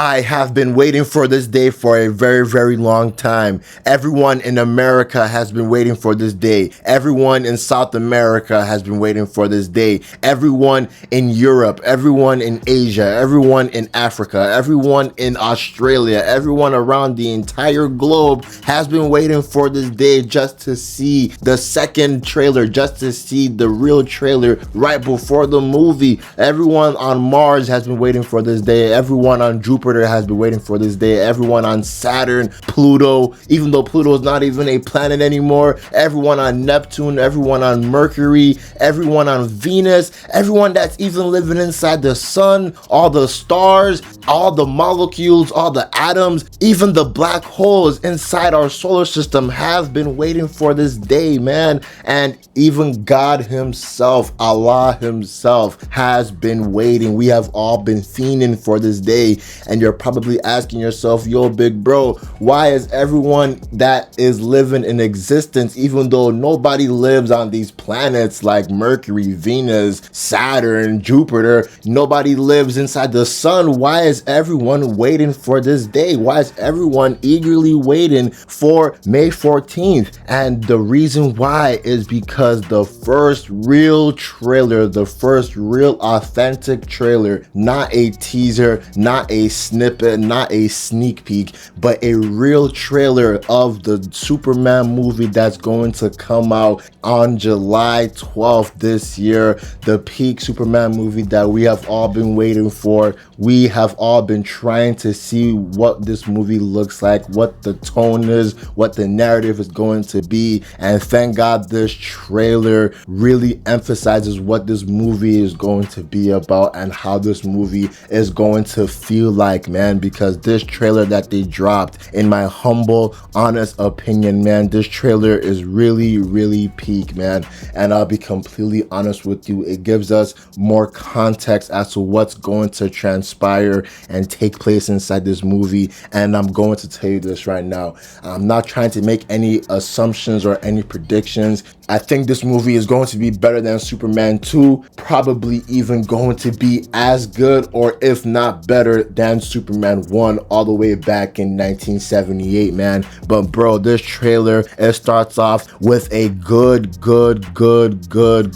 I have been waiting for this day for a very, very long time. Everyone in America has been waiting for this day. Everyone in South America has been waiting for this day. Everyone in Europe, everyone in Asia, everyone in Africa, everyone in Australia, everyone around the entire globe has been waiting for this day just to see the second trailer, just to see the real trailer right before the movie. Everyone on Mars has been waiting for this day. Everyone on Jupiter has been waiting for this day. Everyone on Saturn, Pluto, even though Pluto is not even a planet anymore, everyone on Neptune, everyone on Mercury, everyone on Venus, everyone that's even living inside the sun, all the stars, all the molecules, all the atoms, even the black holes inside our solar system have been waiting for this day, man. And even God himself, Allah himself, has been waiting. We have all been fiending for this day. And you're probably asking yourself, yo, big bro, why is everyone that is living in existence, even though nobody lives on these planets like Mercury, Venus, Saturn, Jupiter, nobody lives inside the sun, why is everyone waiting for this day? Why is everyone eagerly waiting for May 14th? And the reason why is because the first real trailer, the first real authentic trailer, not a teaser, not a snippet, not a sneak peek, but a real trailer of the Superman movie that's going to come out on July 12th this year. The peak Superman movie that we have all been waiting for. We have all been trying to see what this movie looks like, what the tone is, what the narrative is going to be. And thank God this trailer really emphasizes what this movie is going to be about and how this movie is going to feel like, man, because this trailer that they dropped, in my humble, honest opinion, man, this trailer is really, really peak, man. And I'll be completely honest with you, it gives us more context as to what's going to transpire and take place inside this movie. And I'm going to tell you this right now. I'm not trying to make any assumptions or any predictions. I think this movie is going to be better than Superman 2, probably even going to be as good or if not better than Superman 1 all the way back in 1978, man. But bro, this trailer, it starts off with a good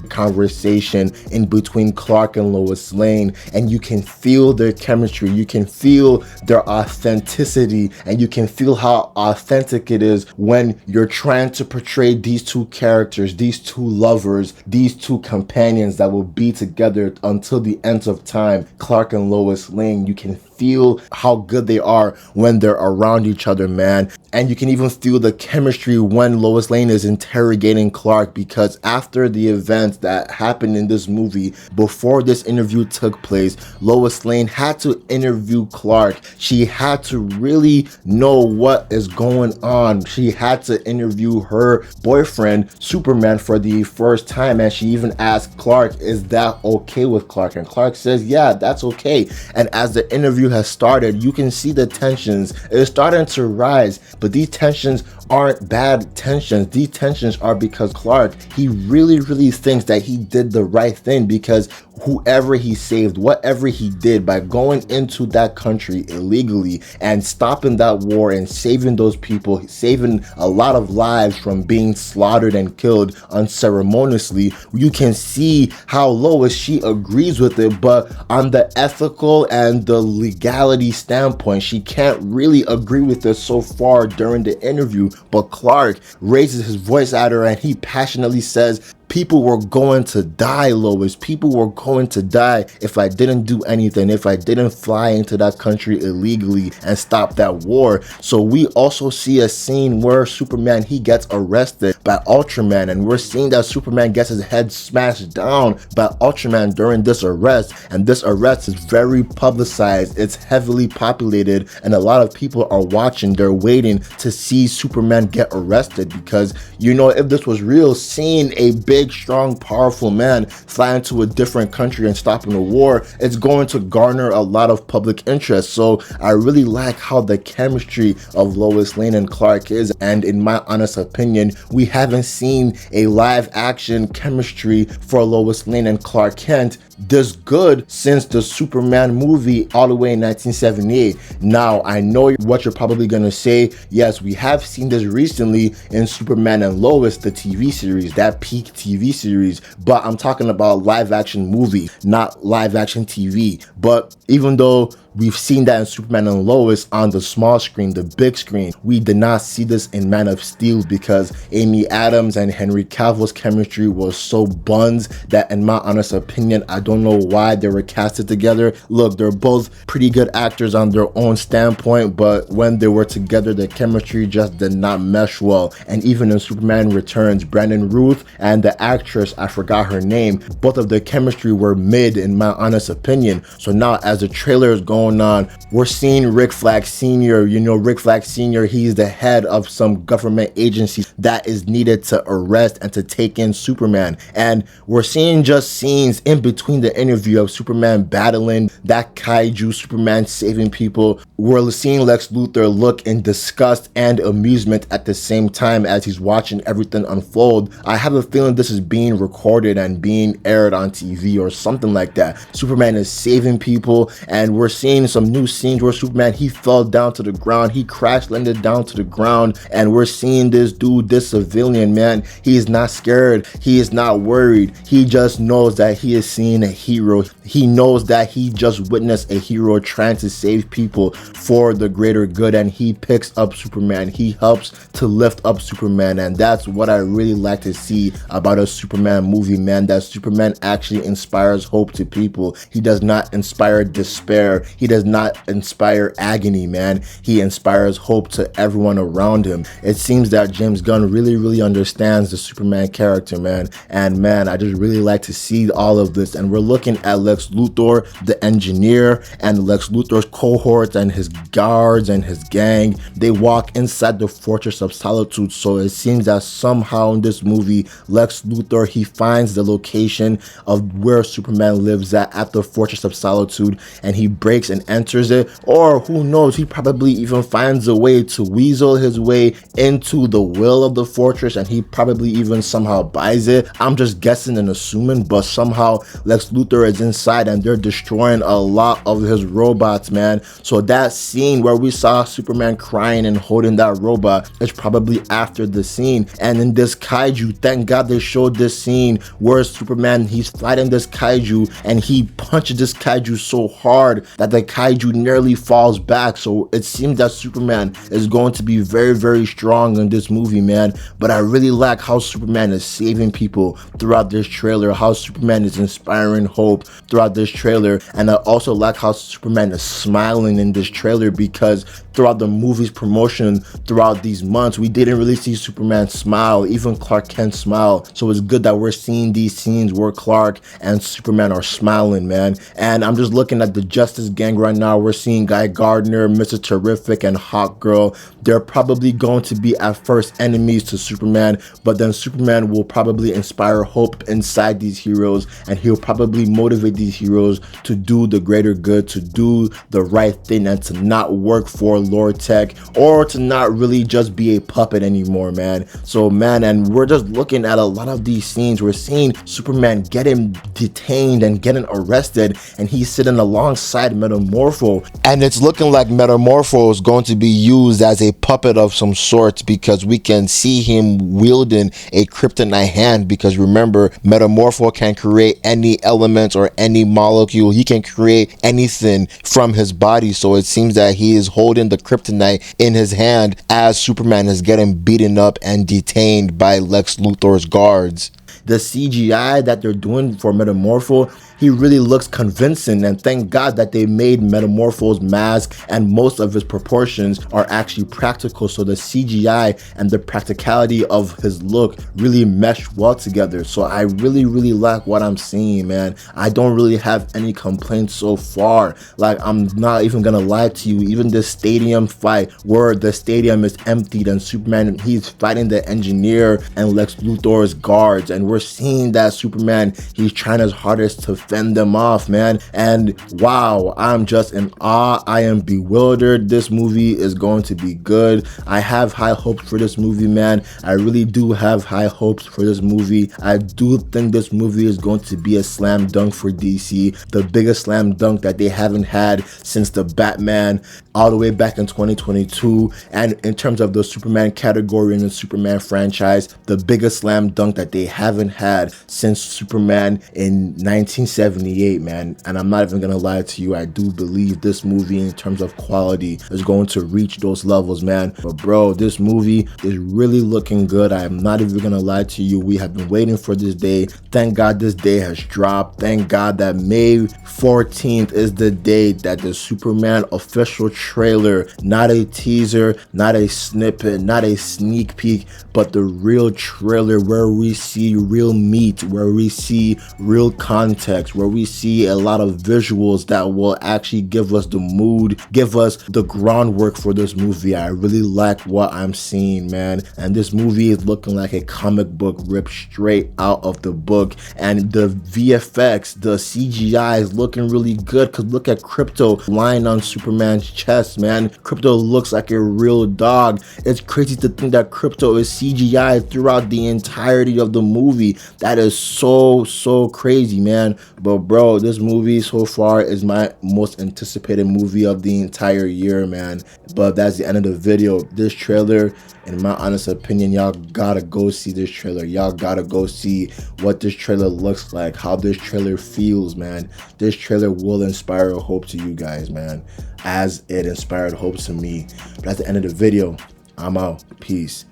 conversation in between Clark and Lois Lane, and you can feel their chemistry, you can feel their authenticity, and you can feel how authentic it is when you're trying to portray these two characters, these two lovers, these two companions that will be together until the end of time, Clark and Lois Lane. You can feel how good they are when they're around each other, man. And you can even feel the chemistry when Lois Lane is interrogating Clark, because after the events that happened in this movie, before this interview took place, Lois Lane had to interview Clark. She had to really know what is going on. She had to interview her boyfriend, Superman, for the first time. And she even asked Clark, is that okay with Clark? And Clark says, yeah, that's okay. And as the interview has started, you can see the tensions. It's starting to rise, but these tensions aren't bad tensions. These tensions are because Clark, he really thinks that he did the right thing, because whoever he saved, whatever he did by going into that country illegally and stopping that war and saving those people, saving a lot of lives from being slaughtered and killed unceremoniously, you can see how Lois, she agrees with it, but on the ethical and the legality standpoint, she can't really agree with it so far during the interview. But Clark raises his voice at her and he passionately says, people were going to die, Lois. People were going to die if I didn't do anything, if I didn't fly into that country illegally and stop that war. So we also see a scene where Superman, he gets arrested by Ultraman, and we're seeing that Superman gets his head smashed down by Ultraman during this arrest. And this arrest is very publicized, it's heavily populated, and a lot of people are watching. They're waiting to see Superman get arrested, because, you know, if this was real, seeing a big big, strong, powerful man flying to a different country and stopping a war, it's going to garner a lot of public interest. So I really like how the chemistry of Lois Lane and Clark is, and in my honest opinion, we haven't seen a live action chemistry for Lois Lane and Clark Kent this good since the Superman movie all the way in 1978. Now, I know what you're probably gonna say. Yes, we have seen this recently in Superman and Lois, the TV series, that peak TV series, but I'm talking about live action movie, not live action TV. But even though we've seen that in Superman and Lois on the small screen, the big screen, we did not see this in Man of Steel because Amy Adams and Henry Cavill's chemistry was so buns that, in my honest opinion, I don't know why they were casted together. Look, they're both pretty good actors on their own standpoint, but when they were together, the chemistry just did not mesh well. And even in Superman Returns, Brandon Routh and the actress, I forgot her name, both of their chemistry were mid, in my honest opinion. So now, as the trailer is going on, we're seeing Rick Flag Sr. You know, Rick Flag Sr., he's the head of some government agency that is needed to arrest and to take in Superman. And we're seeing just scenes in between the interview of Superman battling that kaiju, Superman saving people. We're seeing Lex Luthor look in disgust and amusement at the same time as he's watching everything unfold. I have a feeling this is being recorded and being aired on TV or something like that. Superman is saving people, and we're seeing some new scenes where Superman, he fell down to the ground, he crash landed down to the ground, and we're seeing this dude, this civilian, man, he is not scared, he is not worried, he just knows that he is seeing a hero. He knows that he just witnessed a hero trying to save people for the greater good, and he picks up Superman, he helps to lift up Superman. And that's what I really like to see about a Superman movie, man, that Superman actually inspires hope to people. He does not inspire despair, he does not inspire agony, man, he inspires hope to everyone around him. It seems that James Gunn really understands the Superman character, man, and man, I just really like to see all of this. And we're looking at Lex Luthor, the engineer, and Lex Luthor's cohorts and his guards and his gang. They walk inside the Fortress of Solitude, so it seems that somehow in this movie, Lex Luthor, he finds the location of where Superman lives at the Fortress of Solitude, and he breaks and enters it. Or who knows, he probably even finds a way to weasel his way into the will of the fortress, and he probably even somehow buys it. I'm just guessing and assuming, but somehow Lex Luthor is inside and they're destroying a lot of his robots, man. So that scene where we saw Superman crying and holding that robot is probably after the scene. And in this kaiju, thank God they showed this scene where Superman, he's fighting this kaiju and he punches this kaiju so hard that the kaiju nearly falls back. So it seems that Superman is going to be very strong in this movie, man. But I really like how Superman is saving people throughout this trailer, how Superman is inspiring hope throughout this trailer. And I also like how Superman is smiling in this trailer, because throughout the movie's promotion throughout these months, we didn't really see Superman smile, even Clark Kent smile. So it's good that we're seeing these scenes where Clark and Superman are smiling, man. And I'm just looking at the Justice Gang right now. We're seeing Guy Gardner, Mr. Terrific, and Hawkgirl. They're probably going to be at first enemies to Superman, but then Superman will probably inspire hope inside these heroes, and he'll probably motivate these heroes to do the greater good, to do the right thing, and to not work for Lord Tech, or to not really just be a puppet anymore, man. So man, and we're just looking at a lot of these scenes. We're seeing Superman getting detained and getting arrested, and he's sitting alongside Metamorpho, and it's looking like Metamorpho is going to be used as a puppet of some sort, because we can see him wielding a kryptonite hand. Because remember, Metamorpho can create any element or any molecule, he can create anything from his body. So it seems that he is holding the kryptonite in his hand as Superman is getting beaten up and detained by Lex Luthor's guards. The CGI that they're doing for Metamorpho, he really looks convincing, and thank God that they made Metamorpho's mask and most of his proportions are actually practical, so the CGI and the practicality of his look really mesh well together. So I really like what I'm seeing, man. I don't really have any complaints so far. Like, I'm not even gonna lie to you, even this stadium fight where the stadium is emptied and Superman, he's fighting the engineer and Lex Luthor's guards, and we're seeing that Superman, he's trying his hardest to fend them off, man. And wow, I'm just in awe. I am bewildered. This movie is going to be good. I have high hopes for this movie, man. I really do have high hopes for this movie. I do think this movie is going to be a slam dunk for DC, the biggest slam dunk that they haven't had since the Batman all the way back in 2022. And in terms of the Superman category and the Superman franchise, the biggest slam dunk that they haven't had since Superman in 1978, man. And I'm not even gonna lie to you, I do believe this movie in terms of quality is going to reach those levels, man. But bro, this movie is really looking good. I am not even gonna lie to you, we have been waiting for this day. Thank God this day has dropped. Thank God that May 14th is the day that the Superman official trailer, not a teaser, not a snippet, not a sneak peek, but the real trailer where we see real meat, where we see real context, where we see a lot of visuals that will actually give us the mood, give us the groundwork for this movie. I really like what I'm seeing, man. And this movie is looking like a comic book ripped straight out of the book. And the VFX, the CGI is looking really good, because look at Krypto lying on Superman's chest, man. Krypto looks like a real dog. It's crazy to think that Krypto is CGI throughout the entirety of the movie. That is so crazy, man. But bro, this movie so far is my most anticipated movie of the entire year, man. But that's the end of the video. This trailer, in my honest opinion, y'all gotta go see this trailer. Y'all gotta go see what this trailer looks like, how this trailer feels, man. This trailer will inspire a hope to you guys, man, as it inspired hope to me. But at the end of the video, I'm out. Peace.